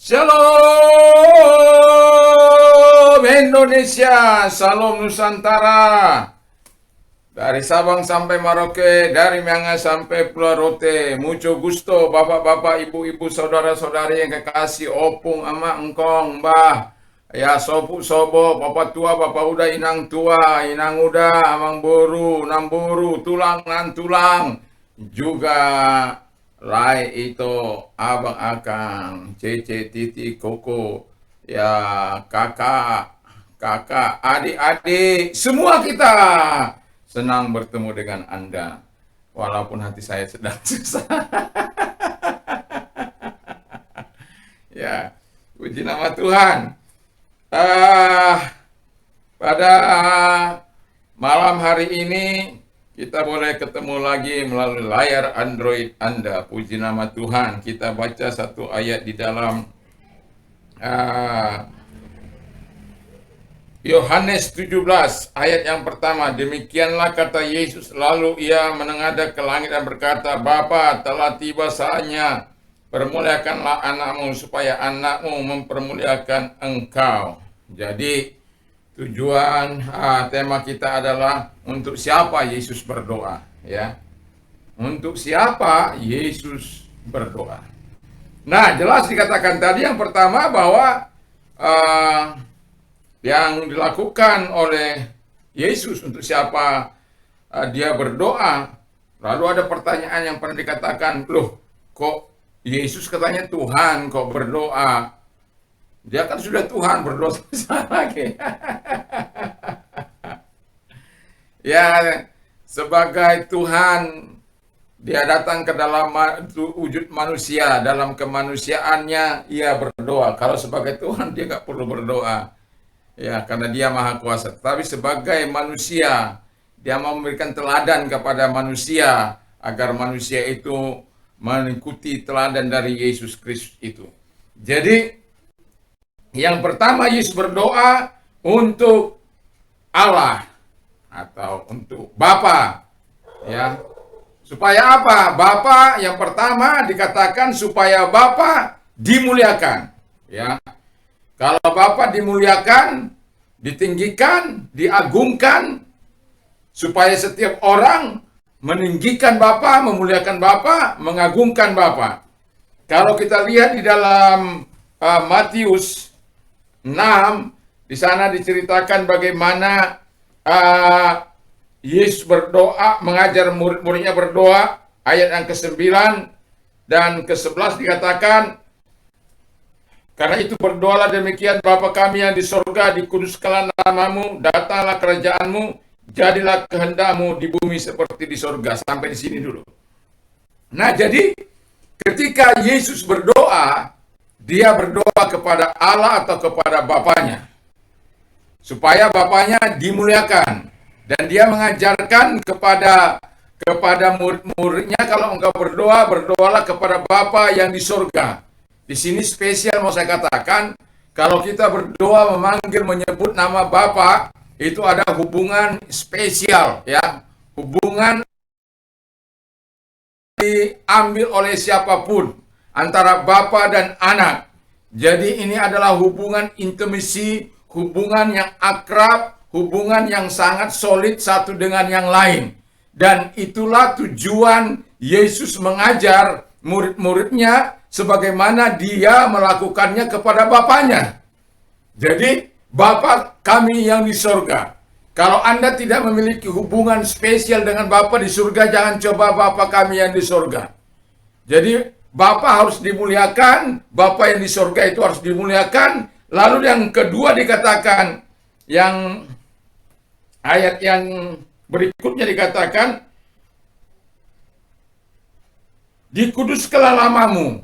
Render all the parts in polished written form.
Shalom Indonesia, salam Nusantara. Dari Sabang sampai Merauke, dari Miangas sampai Pulau Rote. Mucho gusto, bapak-bapak, ibu-ibu, saudara-saudari yang kekasih, opung, ama, engkong, mbah. Ya, sopu, sobo, bapak tua, bapak udah, inang tua, inang udah, amang boru, namburu, tulang, nan tulang. Juga lai itu abang akang, cece, titi, koko, ya kakak, kakak, adik-adik, semua kita senang bertemu dengan Anda. Walaupun hati saya sedang susah. Ya, puji nama Tuhan. Ah, pada malam hari ini kita boleh ketemu lagi melalui layar Android Anda. Puji nama Tuhan. Kita baca satu ayat di dalam ah, Yohanes 17 ayat yang pertama. Demikianlah kata Yesus, lalu ia menengadah ke langit dan berkata, Bapa, telah tiba saatnya, permuliakanlah anakmu supaya anakmu mempermuliakan engkau. Jadi tujuan tema kita adalah untuk siapa Yesus berdoa, ya. Untuk siapa Yesus berdoa. Nah, jelas dikatakan tadi yang pertama bahwa yang dilakukan oleh Yesus untuk siapa dia berdoa. Lalu ada pertanyaan yang pernah dikatakan, loh kok Yesus katanya Tuhan kok berdoa? Dia kan sudah Tuhan, berdoa lagi. Ya, sebagai Tuhan dia datang ke dalam wujud manusia, dalam kemanusiaannya ia berdoa. Kalau sebagai Tuhan dia nggak perlu berdoa. Ya, karena dia maha kuasa. Tapi sebagai manusia, dia mau memberikan teladan kepada manusia, agar manusia itu mengikuti teladan dari Yesus Kristus itu. Jadi, yang pertama Yesus berdoa untuk Allah, atau untuk Bapa. Ya, supaya apa? Bapa yang pertama dikatakan supaya Bapa dimuliakan. Ya, kalau Bapa dimuliakan, ditinggikan, diagungkan, supaya setiap orang meninggikan Bapa, memuliakan Bapa, mengagungkan Bapa. Kalau kita lihat di dalam Matius 6, di sana diceritakan bagaimana Yesus berdoa, mengajar murid-muridnya berdoa, ayat yang ke-9 dan ke-11 dikatakan, karena itu berdoalah demikian, Bapa kami yang di sorga, dikuduskanlah namamu, datanglah kerajaanmu, jadilah kehendakmu di bumi seperti di sorga. Sampai di sini dulu. Nah, jadi ketika Yesus berdoa, dia berdoa kepada Allah atau kepada Bapanya, supaya Bapanya dimuliakan. Dan dia mengajarkan kepada murid-muridnya, kalau engkau berdoa, berdoalah kepada Bapa yang di sorga. Di sini spesial mau saya katakan, kalau kita berdoa memanggil menyebut nama Bapa, itu ada hubungan spesial, ya. Hubungan diambil oleh siapapun antara Bapa dan anak. Jadi ini adalah hubungan intimasi, hubungan yang akrab, hubungan yang sangat solid satu dengan yang lain. Dan itulah tujuan Yesus mengajar murid-muridnya, sebagaimana dia melakukannya kepada Bapanya. Jadi, Bapa kami yang di surga. Kalau Anda tidak memiliki hubungan spesial dengan Bapa di surga, jangan coba Bapa kami yang di surga. Jadi, Bapa harus dimuliakan, Bapa yang di surga itu harus dimuliakan. Lalu yang kedua dikatakan, yang ayat yang berikutnya dikatakan, dikuduskanlah namamu.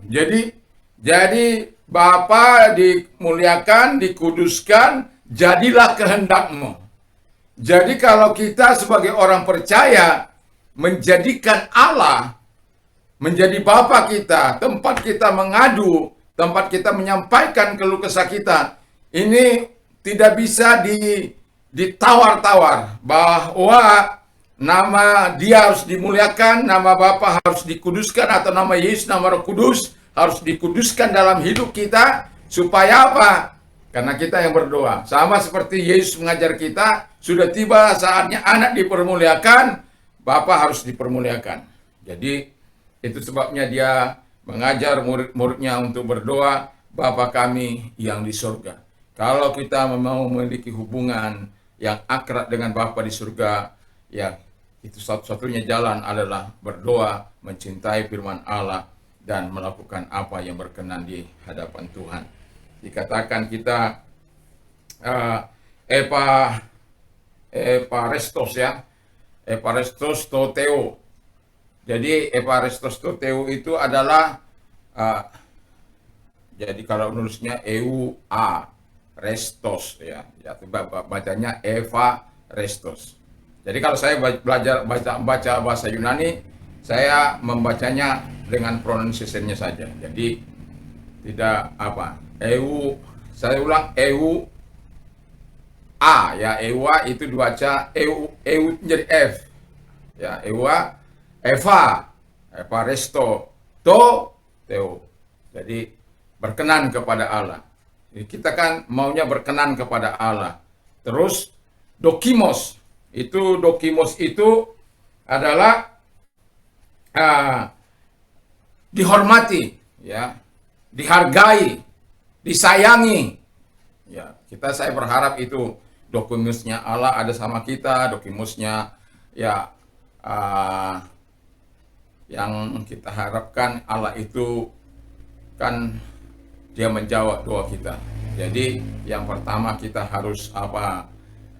Jadi Bapa dimuliakan, dikuduskan, jadilah kehendakmu. Jadi kalau kita sebagai orang percaya menjadikan Allah menjadi Bapa kita, tempat kita mengadu, tempat kita menyampaikan keluh kesah kita, ini tidak bisa ditawar-tawar bahwa nama dia harus dimuliakan, nama Bapa harus dikuduskan, atau nama Yesus, nama Roh Kudus harus dikuduskan dalam hidup kita. Supaya apa? Karena kita yang berdoa. Sama seperti Yesus mengajar kita, sudah tiba saatnya anak dipermuliakan, Bapa harus dipermuliakan. Jadi itu sebabnya dia mengajar murid-muridnya untuk berdoa, Bapa kami yang di surga. Kalau kita mau memiliki hubungan yang akrab dengan Bapa di surga, ya itu satu-satunya jalan adalah berdoa, mencintai firman Allah, dan melakukan apa yang berkenan di hadapan Tuhan. Dikatakan kita eparestos ya, eparestos to theo. Jadi eparestos to theo itu adalah jadi kalau nulisnya restos ya, bacanya Eva restos. Jadi kalau saya belajar baca bahasa Yunani, saya membacanya dengan pronunciation-nya saja. Jadi tidak apa, saya ulang ya, ewa itu dibaca jadi F. Ya, Eva resto, to, theo. Jadi berkenan kepada Allah. Jadi kita kan maunya berkenan kepada Allah. Terus dokimos itu adalah dihormati, ya, dihargai, disayangi. Ya, saya berharap itu dokimusnya Allah ada sama kita, dokimusnya ya yang kita harapkan Allah itu kan dia menjawab doa kita. Jadi yang pertama kita harus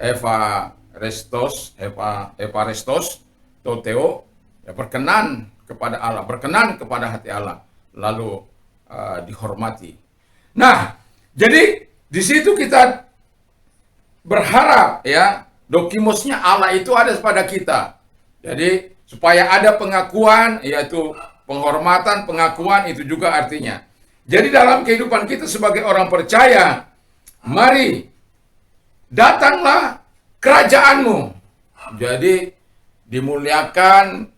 Eva restos, toteo, ya, berkenan kepada Allah, berkenan kepada hati Allah, lalu dihormati. Nah, jadi di situ kita berharap ya, dokimosnya Allah itu ada pada kita. Jadi supaya ada pengakuan, yaitu penghormatan, pengakuan itu juga artinya. Jadi dalam kehidupan kita sebagai orang percaya, mari datanglah kerajaanmu. Jadi dimuliakan,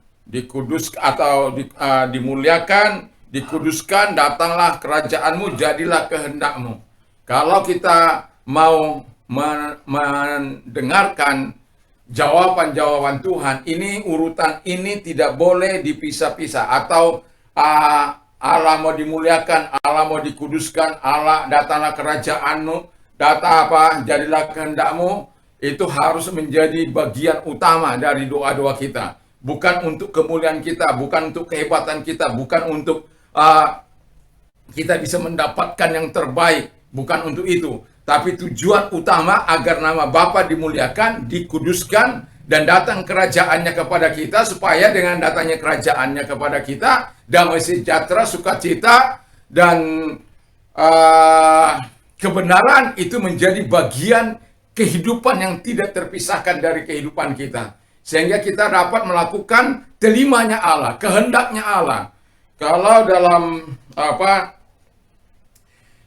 dimuliakan, dikuduskan, datanglah kerajaanmu, jadilah kehendakmu. Kalau kita mau mendengarkan jawaban-jawaban Tuhan, ini urutan ini tidak boleh dipisah-pisah. Atau Allah mau dimuliakan, Allah mau dikuduskan, Allah datanglah kerajaanmu, jadilah kehendakmu. Itu harus menjadi bagian utama dari doa-doa kita. Bukan untuk kemuliaan kita, bukan untuk kehebatan kita, bukan untuk kita bisa mendapatkan yang terbaik. Bukan untuk itu. Tapi tujuan utama agar nama Bapa dimuliakan, dikuduskan, dan datang kerajaannya kepada kita. Supaya dengan datangnya kerajaannya kepada kita, damai sejahtera, sukacita, dan kebenaran itu menjadi bagian kehidupan yang tidak terpisahkan dari kehidupan kita. Sehingga kita dapat melakukan telimanya Allah, kehendaknya Allah. Kalau dalam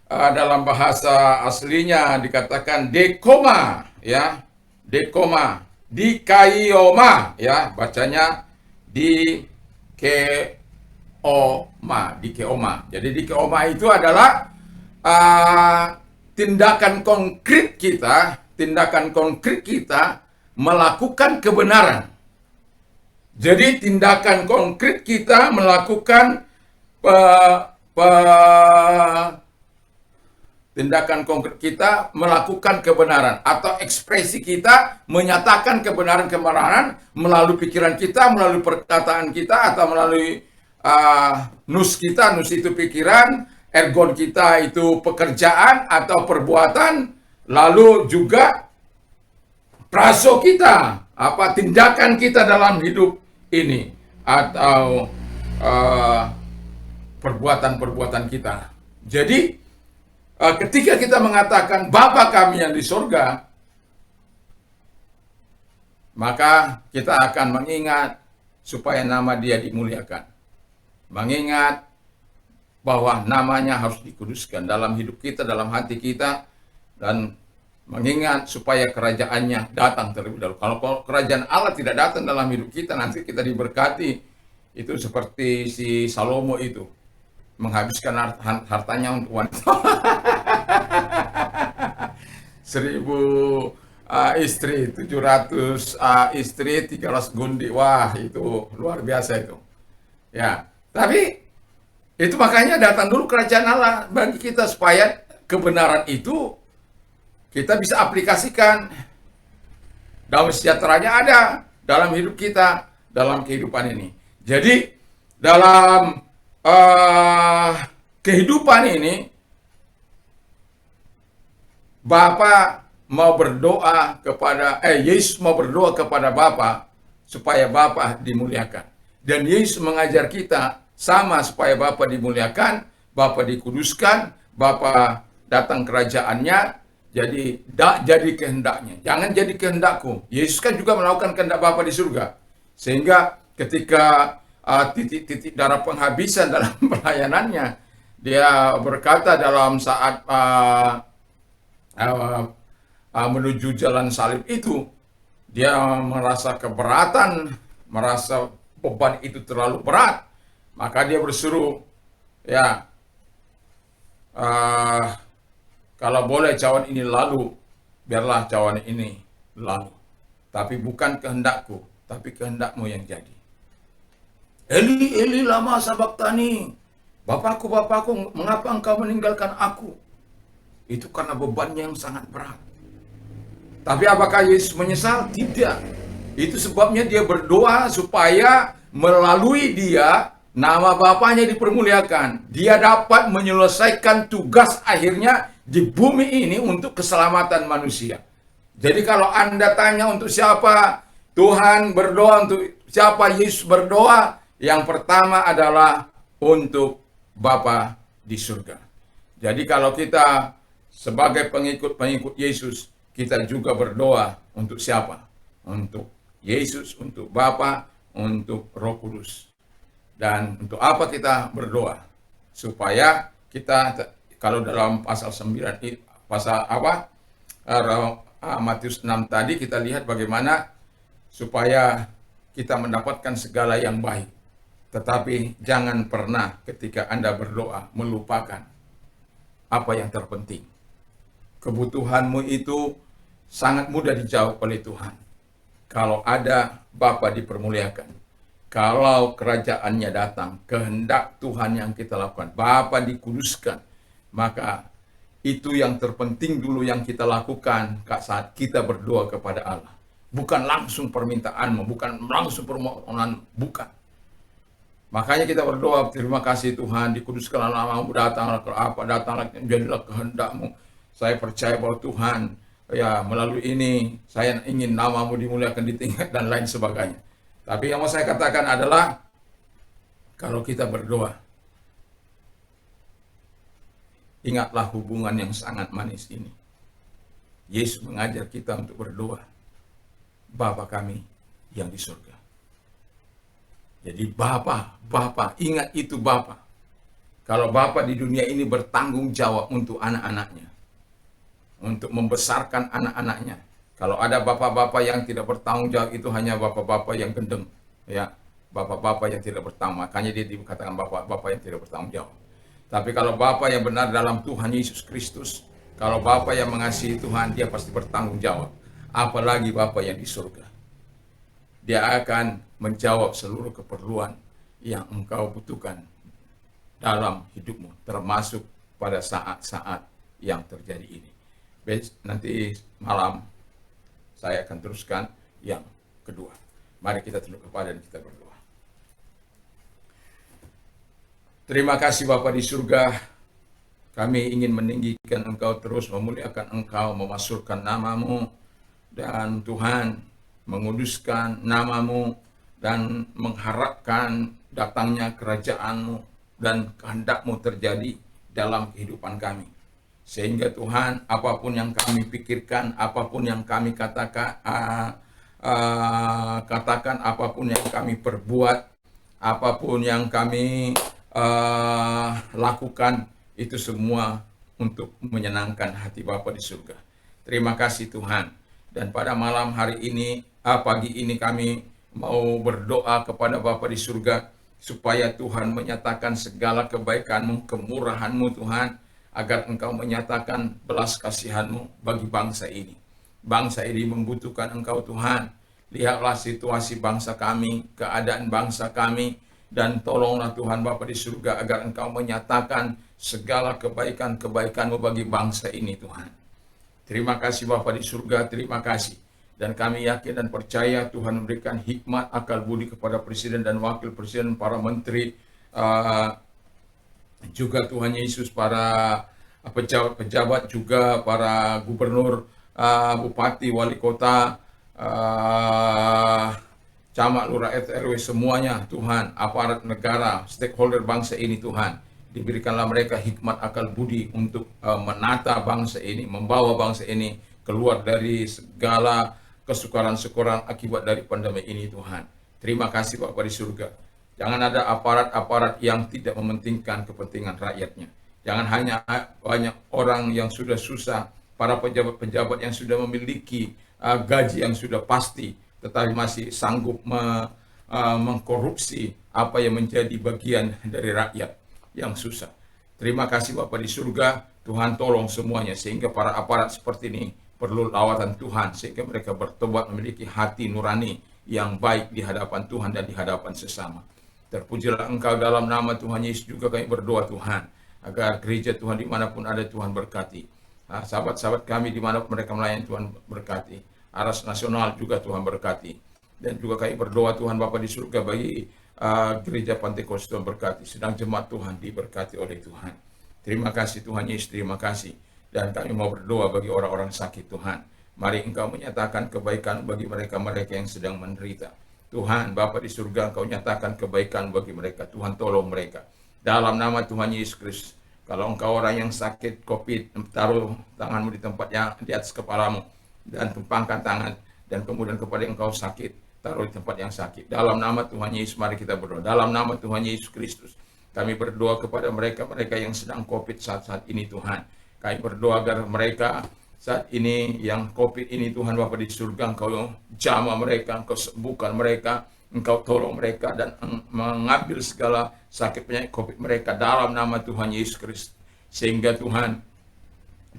dalam bahasa aslinya dikatakan dekoma, ya, dekoma, dikaioma, ya, bacanya dikeoma. Jadi dikeoma itu adalah tindakan konkret kita melakukan kebenaran. Jadi tindakan konkret kita melakukan tindakan konkret kita melakukan kebenaran, atau ekspresi kita menyatakan kebenaran melalui pikiran kita, melalui perkataan kita, atau melalui nus kita. Nus itu pikiran, ergon kita itu pekerjaan atau perbuatan, lalu juga praso kita, tindakan kita dalam hidup ini, atau perbuatan-perbuatan kita. Jadi ketika kita mengatakan Bapa kami yang di surga, maka kita akan mengingat supaya nama Dia dimuliakan. Mengingat bahwa namanya harus dikuduskan dalam hidup kita, dalam hati kita, dan mengingat supaya kerajaannya datang terlebih dahulu. Kalau kerajaan Allah tidak datang dalam hidup kita, nanti kita diberkati. Itu seperti si Salomo itu. menghabiskan hartanya untuk wanita. 1.000 istri, 700 istri, 300 gundi. Wah, itu luar biasa itu. Ya, tapi itu makanya datang dulu kerajaan Allah bagi kita supaya kebenaran itu kita bisa aplikasikan. Damai sejahteranya ada dalam hidup kita, dalam kehidupan ini. Jadi dalam kehidupan ini, Bapa mau berdoa kepada Yesus mau berdoa kepada Bapa supaya Bapa dimuliakan. Dan Yesus mengajar kita sama supaya Bapa dimuliakan, Bapa dikuduskan, Bapa datang kerajaannya. Jadi jadi kehendaknya, jangan jadi kehendakku. Yesus kan juga melakukan kehendak Bapa di surga. Sehingga ketika titik darah penghabisan dalam pelayanannya, dia berkata dalam saat menuju jalan salib itu, dia merasa keberatan, merasa beban itu terlalu berat, maka dia berseru, ya, kalau boleh cawan ini lalu, biarlah cawan ini lalu. Tapi bukan kehendakku, tapi kehendakmu yang jadi. Eli, Eli lama sabaktani. Bapakku, Bapakku, mengapa engkau meninggalkan aku? Itu karena bebannya yang sangat berat. Tapi apakah Yesus menyesal? Tidak. Itu sebabnya dia berdoa supaya melalui dia, nama Bapaknya dipermuliakan. Dia dapat menyelesaikan tugas akhirnya di bumi ini untuk keselamatan manusia. Jadi kalau Anda tanya untuk siapa Tuhan berdoa, untuk siapa Yesus berdoa, yang pertama adalah untuk Bapa di surga. Jadi kalau kita sebagai pengikut Yesus, kita juga berdoa untuk siapa? Untuk Yesus, untuk Bapa, untuk Roh Kudus. Dan untuk apa kita berdoa? Supaya kita, kalau dalam pasal 9, pasal apa? Matius 6 tadi kita lihat bagaimana supaya kita mendapatkan segala yang baik. Tetapi jangan pernah ketika Anda berdoa melupakan apa yang terpenting. Kebutuhanmu itu sangat mudah dijawab oleh Tuhan. Kalau ada Bapa dipermuliakan. Kalau kerajaannya datang, kehendak Tuhan yang kita lakukan, Bapa dikuduskan, maka itu yang terpenting dulu yang kita lakukan saat kita berdoa kepada Allah. Bukan langsung permintaanmu, bukan langsung permohonan, bukan. Makanya kita berdoa, terima kasih Tuhan, dikuduskanlah namamu, datanglah jadilah kehendakmu. Saya percaya bahwa Tuhan, ya melalui ini, saya ingin namamu dimuliakan di tingkat dan lain sebagainya. Tapi yang mau saya katakan adalah, kalau kita berdoa, ingatlah hubungan yang sangat manis ini. Yesus mengajar kita untuk berdoa, Bapa kami yang di surga. Jadi Bapa, ingat itu Bapa. Kalau Bapa di dunia ini bertanggung jawab untuk anak-anaknya, untuk membesarkan anak-anaknya. Kalau ada bapak-bapak yang tidak bertanggung jawab, itu hanya bapak-bapak yang gendeng, ya, bapak-bapak yang tidak bertanggung. Makanya dia dikatakan bapak-bapak yang tidak bertanggung jawab. Tapi kalau bapak yang benar dalam Tuhan Yesus Kristus, kalau bapak yang mengasihi Tuhan, dia pasti bertanggung jawab. Apalagi bapak yang di surga, dia akan menjawab seluruh keperluan yang engkau butuhkan dalam hidupmu, termasuk pada saat-saat yang terjadi ini. Nanti malam saya akan teruskan yang kedua. Mari kita tunduk kepada dan kita berdoa. Terima kasih Bapa di surga. Kami ingin meninggikan Engkau, terus memuliakan Engkau, memasukkan namamu, dan Tuhan menguduskan namamu, dan mengharapkan datangnya kerajaan-Mu dan kehendak-Mu terjadi dalam kehidupan kami. Sehingga Tuhan, apapun yang kami pikirkan, apapun yang kami katakan, apapun yang kami perbuat, apapun yang kami lakukan, itu semua untuk menyenangkan hati Bapa di surga. Terima kasih Tuhan. Dan pada malam hari ini, pagi ini kami mau berdoa kepada Bapa di surga. supaya Tuhan menyatakan segala kebaikan-Mu, kemurahan-Mu Tuhan, agar Engkau menyatakan belas kasihan-Mu bagi bangsa ini. Bangsa ini membutuhkan Engkau Tuhan. Lihatlah situasi bangsa kami, keadaan bangsa kami, dan tolonglah Tuhan Bapa di surga agar Engkau menyatakan segala kebaikan-kebaikan-Mu bagi bangsa ini Tuhan. Terima kasih Bapa di surga, terima kasih. Dan kami yakin dan percaya Tuhan memberikan hikmat, akal budi kepada Presiden dan Wakil Presiden, para Menteri, juga Tuhan Yesus, para pejabat-pejabat, juga para gubernur, bupati, wali kota, camat, lurah, RT, RW, semuanya Tuhan, aparat negara, stakeholder bangsa ini Tuhan. Diberikanlah mereka hikmat, akal budi untuk menata bangsa ini, membawa bangsa ini keluar dari segala kesukaran-sukaran akibat dari pandemi ini Tuhan. Terima kasih Bapa di surga. Jangan ada aparat-aparat yang tidak mementingkan kepentingan rakyatnya. Jangan hanya banyak orang yang sudah susah, para pejabat-pejabat yang sudah memiliki gaji yang sudah pasti, tetapi masih sanggup mengkorupsi apa yang menjadi bagian dari rakyat yang susah. Terima kasih Bapa di surga, Tuhan tolong semuanya, sehingga para aparat seperti ini perlu lawatan Tuhan, sehingga mereka bertobat, memiliki hati nurani yang baik di hadapan Tuhan dan di hadapan sesama. Terpujilah Engkau, dalam nama Tuhan Yesus juga kami berdoa Tuhan, agar gereja Tuhan dimanapun ada Tuhan berkati. Sahabat-sahabat kami dimanapun mereka melayani Tuhan berkati. Aras nasional juga Tuhan berkati. Dan juga kami berdoa Tuhan Bapa di surga bagi gereja Pantai Kosto berkati. Sedang jemaat Tuhan diberkati oleh Tuhan. Terima kasih Tuhan Yesus, terima kasih. Dan kami mau berdoa bagi orang-orang sakit Tuhan. Mari Engkau menyatakan kebaikan bagi mereka-mereka yang sedang menderita. Tuhan, Bapa di surga, Engkau nyatakan kebaikan bagi mereka. Tuhan tolong mereka. Dalam nama Tuhan Yesus Kristus. Kalau engkau orang yang sakit COVID, taruh tanganmu di tempat yang di atas kepalamu. Dan tumpangkan tangan. Dan kemudian kepada engkau sakit, taruh di tempat yang sakit. Dalam nama Tuhan Yesus, mari kita berdoa. Dalam nama Tuhan Yesus Kristus. Kami berdoa kepada mereka-mereka yang sedang COVID saat-saat ini Tuhan. Kami berdoa agar mereka saat ini yang COVID ini Tuhan Bapa di surga, Engkau jamah mereka, Engkau sembuhkan mereka, Engkau tolong mereka dan mengambil segala sakit penyakit COVID mereka dalam nama Tuhan Yesus Kristus. Sehingga Tuhan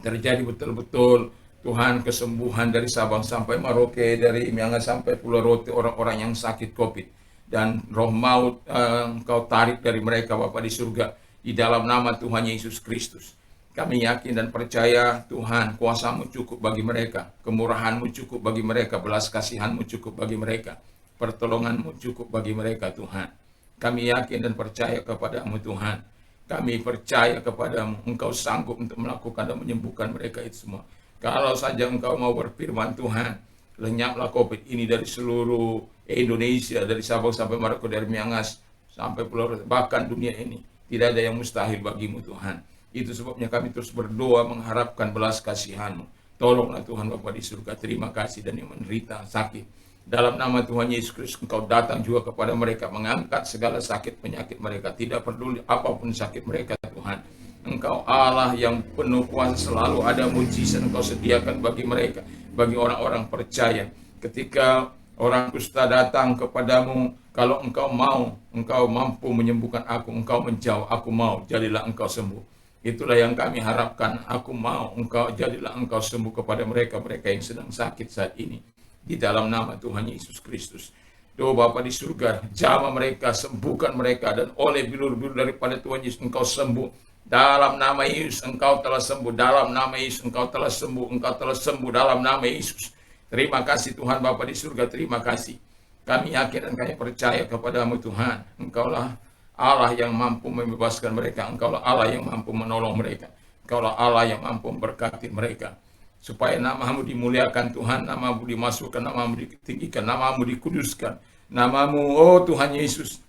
terjadi betul-betul Tuhan kesembuhan dari Sabang sampai Merauke, dari Miangas sampai Pulau Rote, orang-orang yang sakit COVID. Dan roh maut Engkau tarik dari mereka Bapa di surga, di dalam nama Tuhan Yesus Kristus. Kami yakin dan percaya Tuhan, kuasa-Mu cukup bagi mereka, kemurahan-Mu cukup bagi mereka, belas kasihan-Mu cukup bagi mereka, pertolongan-Mu cukup bagi mereka Tuhan. Kami yakin dan percaya kepada-Mu Tuhan. Kami percaya kepada-Mu, Engkau sanggup untuk melakukan dan menyembuhkan mereka itu semua. Kalau saja Engkau mau berfirman Tuhan, lenyaplah COVID ini dari seluruh Indonesia, dari Sabang sampai Merauke, dari Miangas sampai Pulau Rote, bahkan dunia ini. Tidak ada yang mustahil bagi-Mu Tuhan. Itu sebabnya kami terus berdoa mengharapkan belas kasihan-Mu. Tolonglah Tuhan Bapa di surga, terima kasih. Dan yang menderita sakit, dalam nama Tuhan Yesus Kristus, Engkau datang juga kepada mereka, mengangkat segala sakit penyakit mereka. Tidak peduli apapun sakit mereka Tuhan. Engkau Allah yang penuh kuasa, selalu ada mujizat Engkau sediakan bagi mereka, bagi orang-orang percaya. Ketika orang kusta datang kepadamu, kalau Engkau mau, Engkau mampu menyembuhkan aku, Engkau menjawab, aku mau, jadilah Engkau sembuh. Itulah yang kami harapkan, aku mau, Engkau jadilah Engkau sembuh kepada mereka-mereka yang sedang sakit saat ini. Di dalam nama Tuhan Yesus Kristus. Doa Bapa di surga, jamah mereka, sembuhkan mereka, dan oleh bilur-bilur daripada Tuhan Yesus Engkau sembuh. Dalam nama Yesus Engkau telah sembuh, dalam nama Yesus Engkau telah sembuh, Engkau telah sembuh dalam nama Yesus. Terima kasih Tuhan Bapa di surga, terima kasih. Kami yakin dan kami percaya kepada-Mu Tuhan. Engkaulah Allah yang mampu membebaskan mereka, Engkaulah Allah yang mampu menolong mereka, Engkaulah Allah yang mampu memberkati mereka. Supaya nama-Mu dimuliakan Tuhan, nama-Mu dimasukkan, nama-Mu ditinggikan, nama-Mu dikuduskan, nama-Mu, oh Tuhan Yesus,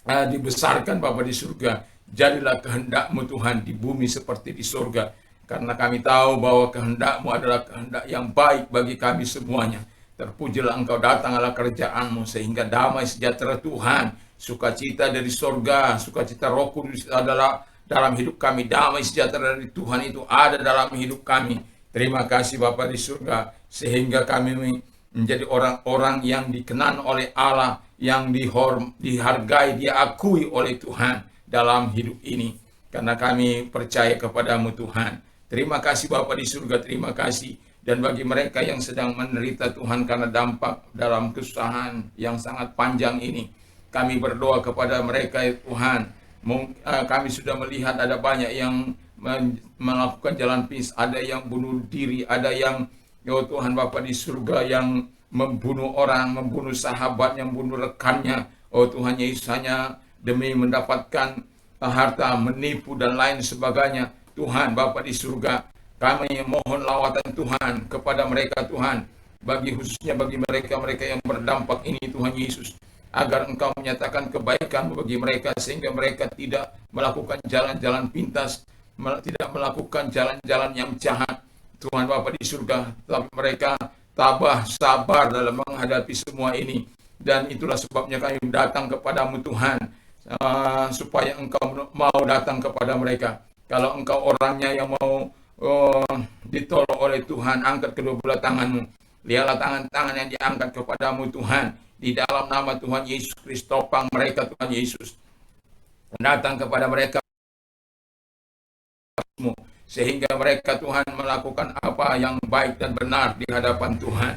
dibesarkan Bapa di surga. Jadilah kehendak-Mu Tuhan di bumi seperti di surga. Karena kami tahu bahwa kehendak-Mu adalah kehendak yang baik bagi kami semuanya. Terpujilah Engkau, datanglah kerjaan-Mu, sehingga damai sejahtera Tuhan, sukacita dari surga, sukacita Roh Kudus adalah dalam hidup kami. Damai sejahtera dari Tuhan itu ada dalam hidup kami. Terima kasih Bapa di surga, sehingga kami menjadi orang-orang yang dikenan oleh Allah, yang dihargai, diakui oleh Tuhan dalam hidup ini. Karena kami percaya kepadamu Tuhan. Terima kasih Bapa di surga, terima kasih. Dan bagi mereka yang sedang menderita Tuhan karena dampak dalam kesusahan yang sangat panjang ini, kami berdoa kepada mereka ya Tuhan. Kami sudah melihat ada banyak yang melakukan jalan pintas, ada yang bunuh diri, ada yang ya Tuhan Bapa di surga yang membunuh orang, membunuh sahabatnya, membunuh rekannya. Oh Tuhan Yesus, hanya demi mendapatkan harta, menipu dan lain sebagainya. Tuhan Bapa di surga, kami mohon lawatan Tuhan kepada mereka Tuhan, khususnya bagi mereka-mereka yang berdampak ini Tuhan Yesus, agar Engkau menyatakan kebaikan bagi mereka, sehingga mereka tidak melakukan jalan-jalan pintas, tidak melakukan jalan-jalan yang jahat Tuhan Bapa di surga, tapi mereka tabah, sabar dalam menghadapi semua ini. Dan itulah sebabnya kami datang kepadamu Tuhan, supaya Engkau mau datang kepada mereka. Kalau Engkau orangnya yang mau ditolong oleh Tuhan, angkat kedua belah tanganmu. Lihatlah tangan-tangan yang diangkat kepadamu Tuhan. Di dalam nama Tuhan Yesus Kristus, topang mereka Tuhan Yesus. Datang kepada mereka, sehingga mereka Tuhan melakukan apa yang baik dan benar di hadapan Tuhan.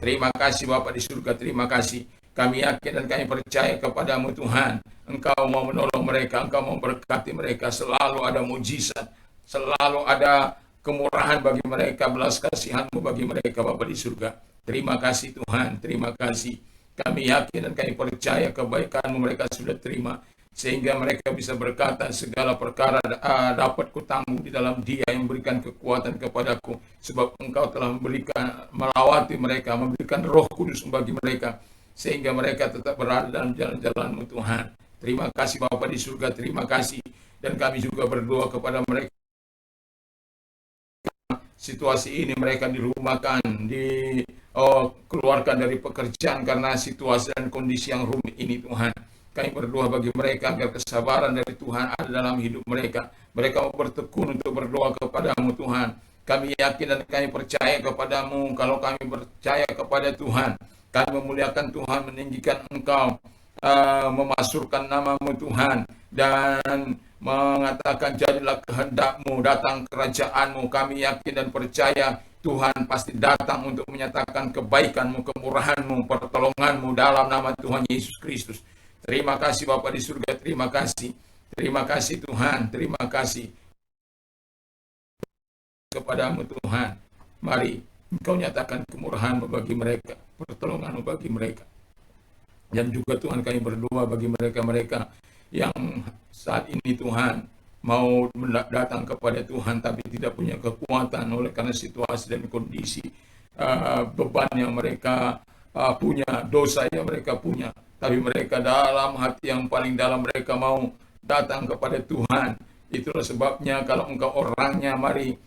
Terima kasih Bapa di surga, terima kasih. Kami yakin dan kami percaya kepadamu Tuhan. Engkau mau menolong mereka, Engkau mau berkati mereka. Selalu ada mujizat, selalu ada kemurahan bagi mereka, belas kasihan-Mu bagi mereka Bapa di surga. Terima kasih Tuhan, terima kasih. Kami yakin dan kami percaya kebaikan-Mu mereka sudah terima, sehingga mereka bisa berkata segala perkara dapat kutanggung di dalam Dia yang memberikan kekuatan kepadaku, sebab Engkau telah melawati mereka, memberikan Roh Kudus bagi mereka, sehingga mereka tetap berada dalam jalan-jalan-Mu Tuhan. Terima kasih Bapa di surga, terima kasih. Dan kami juga berdoa kepada mereka situasi ini, mereka dirumahkan, keluarkan dari pekerjaan karena situasi dan kondisi yang rumit ini Tuhan. Kami berdoa bagi mereka agar kesabaran dari Tuhan ada dalam hidup mereka. Mereka mau bertekun untuk berdoa kepadamu Tuhan. Kami yakin dan kami percaya kepadamu. Kalau kami percaya kepada Tuhan, kami memuliakan Tuhan, meninggikan Engkau, memasurkan namamu Tuhan, dan mengatakan jadilah kehendak-Mu, datang kerajaan-Mu. Kami yakin dan percaya Tuhan pasti datang untuk menyatakan kebaikan-Mu, kemurahan-Mu, pertolongan-Mu dalam nama Tuhan Yesus Kristus. Terima kasih Bapa di surga, terima kasih. Terima kasih Tuhan, terima kasih kepadamu Tuhan. Mari Engkau nyatakan kemurahan-Mu bagi mereka, pertolongan-Mu bagi mereka. Dan juga Tuhan, kami berdoa bagi mereka-mereka yang saat ini Tuhan mau datang kepada Tuhan tapi tidak punya kekuatan oleh karena situasi dan kondisi, beban yang mereka punya, dosa yang mereka punya. Tapi mereka dalam hati yang paling dalam mereka mau datang kepada Tuhan. Itulah sebabnya kalau Engkau orangnya, mari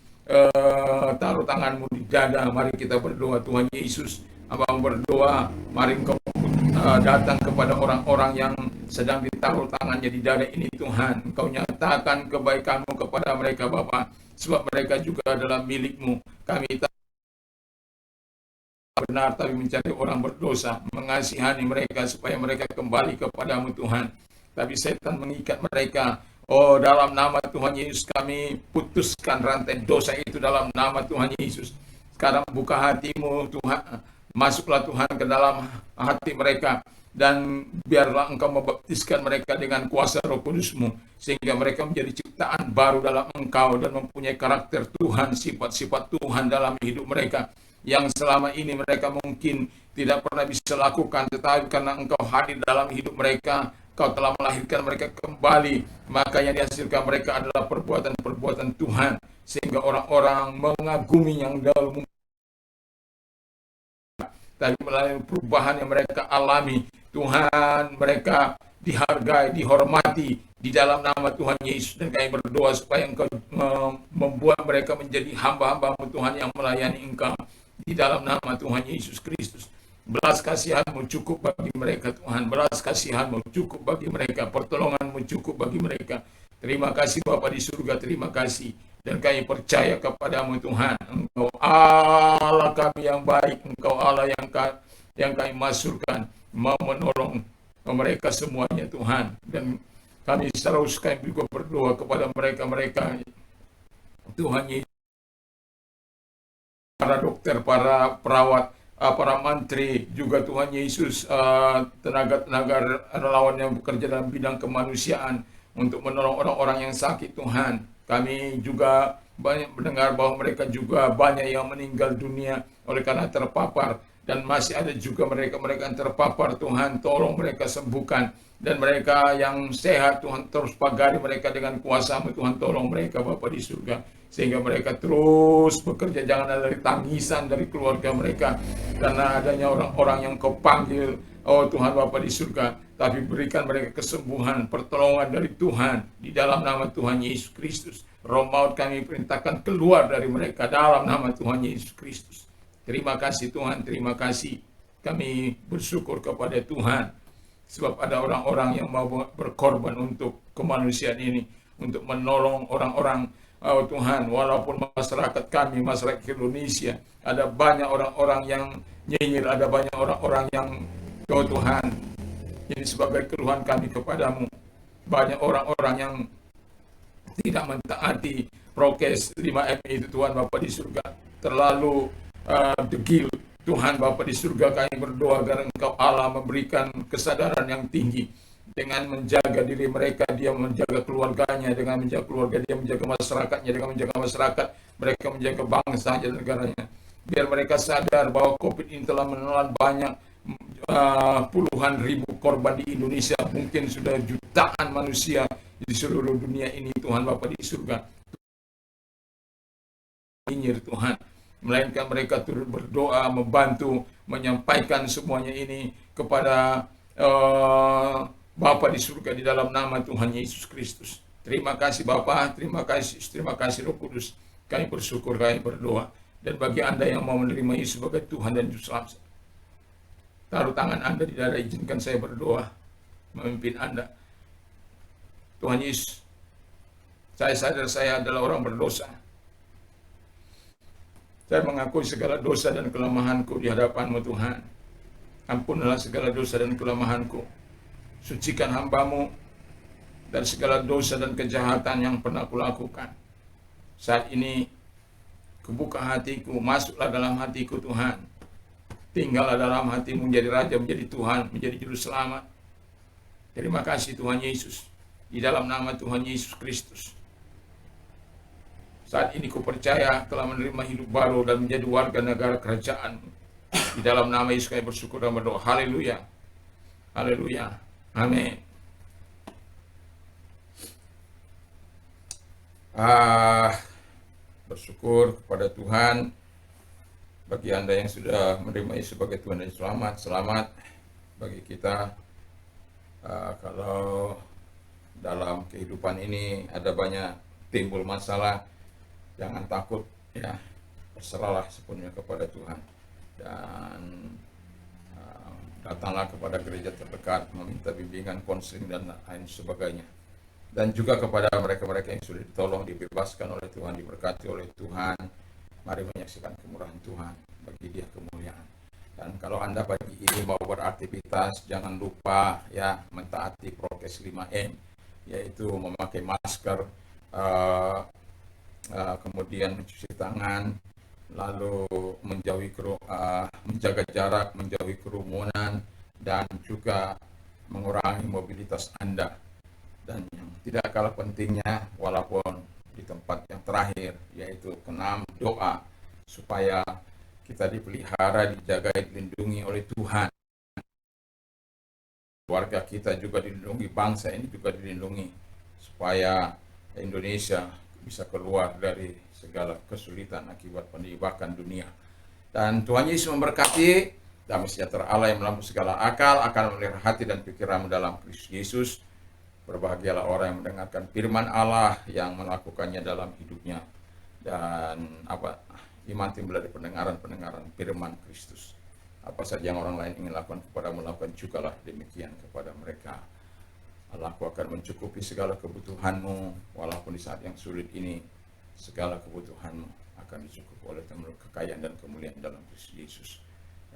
taruh tanganmu di dada. Mari kita berdoa. Tuhan Yesus, Abang berdoa, mari Engkau datang kepada orang-orang yang sedang ditaruh tangannya di dada ini Tuhan. Engkau nyatakan kebaikan-Mu kepada mereka Bapa, sebab mereka juga adalah milik-Mu. Kami benar tapi mencari orang berdosa, mengasihani mereka supaya mereka kembali kepadamu Tuhan. Tapi setan mengikat mereka. Oh, dalam nama Tuhan Yesus kami putuskan rantai dosa itu dalam nama Tuhan Yesus. Sekarang buka hatimu Tuhan, masuklah Tuhan ke dalam hati mereka, dan biarlah Engkau membaptiskan mereka dengan kuasa Roh Kudus-Mu, sehingga mereka menjadi ciptaan baru dalam Engkau dan mempunyai karakter Tuhan, sifat-sifat Tuhan dalam hidup mereka, yang selama ini mereka mungkin tidak pernah bisa lakukan, tetapi karena Engkau hadir dalam hidup mereka, Engkau telah melahirkan mereka kembali, maka yang dihasilkan mereka adalah perbuatan-perbuatan Tuhan, sehingga orang-orang mengagumi yang dahulu, tapi melalui perubahan yang mereka alami, Tuhan, mereka dihargai, dihormati di dalam nama Tuhan Yesus. Dan kami berdoa supaya Engkau membuat mereka menjadi hamba-hamba-Mu Tuhan yang melayani Engkau di dalam nama Tuhan Yesus Kristus. Belas kasihan-Mu cukup bagi mereka Tuhan, belas kasihan-Mu cukup bagi mereka, pertolongan-Mu cukup bagi mereka. Terima kasih Bapa di surga, terima kasih. Dan kami percaya kepadamu Tuhan, Engkau Allah kami yang baik, Engkau Allah yang kami maksudkan, mau menolong mereka semuanya Tuhan. Dan kami seterusnya juga berdoa kepada mereka-mereka Tuhan Yesus, para dokter, para perawat, para menteri, juga Tuhan Yesus, tenaga-tenaga relawan yang bekerja dalam bidang kemanusiaan untuk menolong orang-orang yang sakit Tuhan. Kami juga banyak mendengar bahwa mereka juga banyak yang meninggal dunia oleh karena terpapar, dan masih ada juga mereka-mereka yang terpapar Tuhan, tolong mereka sembuhkan. Dan mereka yang sehat Tuhan, terus pagari mereka dengan kuasa-Mu Tuhan, tolong mereka Bapa di surga, sehingga mereka terus bekerja, jangan ada tangisan dari keluarga mereka karena adanya orang-orang yang Kau panggil, oh Tuhan Bapa di surga, tapi berikan mereka kesembuhan, pertolongan dari Tuhan, di dalam nama Tuhan Yesus Kristus. Roh maut kami perintahkan keluar dari mereka dalam nama Tuhan Yesus Kristus. Terima kasih Tuhan, terima kasih. Kami bersyukur kepada Tuhan, sebab ada orang-orang yang mau berkorban untuk kemanusiaan ini, untuk menolong orang-orang, oh Tuhan, walaupun masyarakat kami, masyarakat Indonesia, ada banyak orang-orang yang nyinyir, ada banyak orang-orang yang, oh Tuhan, ini sebagai keluhan kami kepadamu, banyak orang-orang yang tidak mentaati prokes 5M itu Tuhan Bapa di surga, terlalu degil. Tuhan Bapa di surga, kami berdoa agar Engkau Allah memberikan kesadaran yang tinggi dengan menjaga diri mereka, dia menjaga keluarganya, dengan menjaga keluarga dia menjaga masyarakatnya, dengan menjaga masyarakat mereka menjaga bangsa dan negaranya. Biar mereka sadar bahwa COVID ini telah menelan banyak puluhan ribu korban di Indonesia, mungkin sudah jutaan manusia di seluruh dunia ini Tuhan Bapa di surga. Nyinyir Tuhan, melainkan mereka turut berdoa, membantu, menyampaikan semuanya ini kepada Bapa di surga di dalam nama Tuhan Yesus Kristus. Terima kasih Bapa, terima kasih Roh Kudus. Kami bersyukur, kami berdoa. Dan bagi Anda yang mau menerima Yesus sebagai Tuhan dan Juru Selamat, taruh tangan Anda di dada, izinkan saya berdoa memimpin Anda. Tuhan Yesus, saya sadar saya adalah orang berdosa. Saya mengakui segala dosa dan kelemahanku di hadapan-Mu Tuhan. Ampunilah segala dosa dan kelemahanku. Sucikan hamba-Mu dari segala dosa dan kejahatan yang pernah kulakukan. Saat ini, kubuka hatiku, masuklah dalam hatiku Tuhan. Tinggallah dalam hati-Mu, menjadi Raja, menjadi Tuhan, menjadi Juru Selamat. Terima kasih Tuhan Yesus. Di dalam nama Tuhan Yesus Kristus. Saat ini ku percaya telah menerima hidup baru dan menjadi warga negara kerajaan. Di dalam nama Yesus kami bersyukur dan berdoa. Haleluya. Haleluya. Amin. Bersyukur kepada Tuhan. Bagi Anda yang sudah menerima Yesus sebagai Tuhan dan Selamat, selamat. Bagi kita, kalau dalam kehidupan ini ada banyak timbul masalah, jangan takut, ya, berserahlah sepenuhnya kepada Tuhan, dan datanglah kepada gereja terdekat, meminta bimbingan, konseling dan lain sebagainya. Dan juga kepada mereka-mereka yang sudah ditolong, dibebaskan oleh Tuhan, diberkati oleh Tuhan, mari menyaksikan kemurahan Tuhan, bagi Dia kemuliaan. Dan kalau Anda pagi ini mau beraktivitas, jangan lupa ya mentaati prokes 5M, yaitu memakai masker, kemudian mencuci tangan, lalu menjaga jarak, menjauhi kerumunan, dan juga mengurangi mobilitas Anda. Dan yang tidak kalah pentingnya, walaupun di tempat yang terakhir, yaitu keenam, doa supaya kita dipelihara, dijaga, dilindungi oleh Tuhan. Keluarga kita juga dilindungi, bangsa ini juga dilindungi, supaya Indonesia bisa keluar dari segala kesulitan akibat penimbukan dunia. Dan Tuhan Yesus memberkati. Damai sejahtera Allah yang melampaui segala akal akan memelihara hati dan pikiranmu dalam Kristus Yesus. Berbahagialah orang yang mendengarkan firman Allah, yang melakukannya dalam hidupnya. Dan iman timbul dari pendengaran firman Kristus. Apa saja yang orang lain ingin lakukan kepadamu, lakukan jugalah demikian kepada mereka. Allahku akan mencukupi segala kebutuhanmu, walaupun di saat yang sulit ini segala kebutuhanmu akan dicukupi oleh kekayaan dan kemuliaan dalam Kristus Yesus.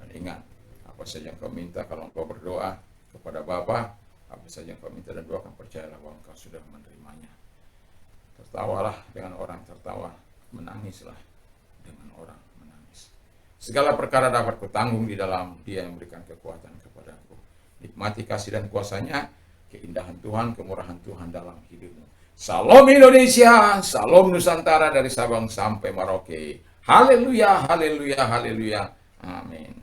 Dan ingat, apa saja yang kau minta kalau engkau berdoa kepada Bapa, apa saja yang kau minta dan doakan, percayalah bahwa engkau sudah menerimanya. Tertawalah dengan orang tertawa, menangislah dengan orang menangis. Segala perkara dapat kutanggung di dalam Dia yang memberikan kekuatan kepadaku. Nikmati kasih dan kuasa-Nya, keindahan Tuhan, kemurahan Tuhan dalam hidupmu. Salam Indonesia, salam Nusantara dari Sabang sampai Merauke. Haleluya, haleluya, haleluya. Amin.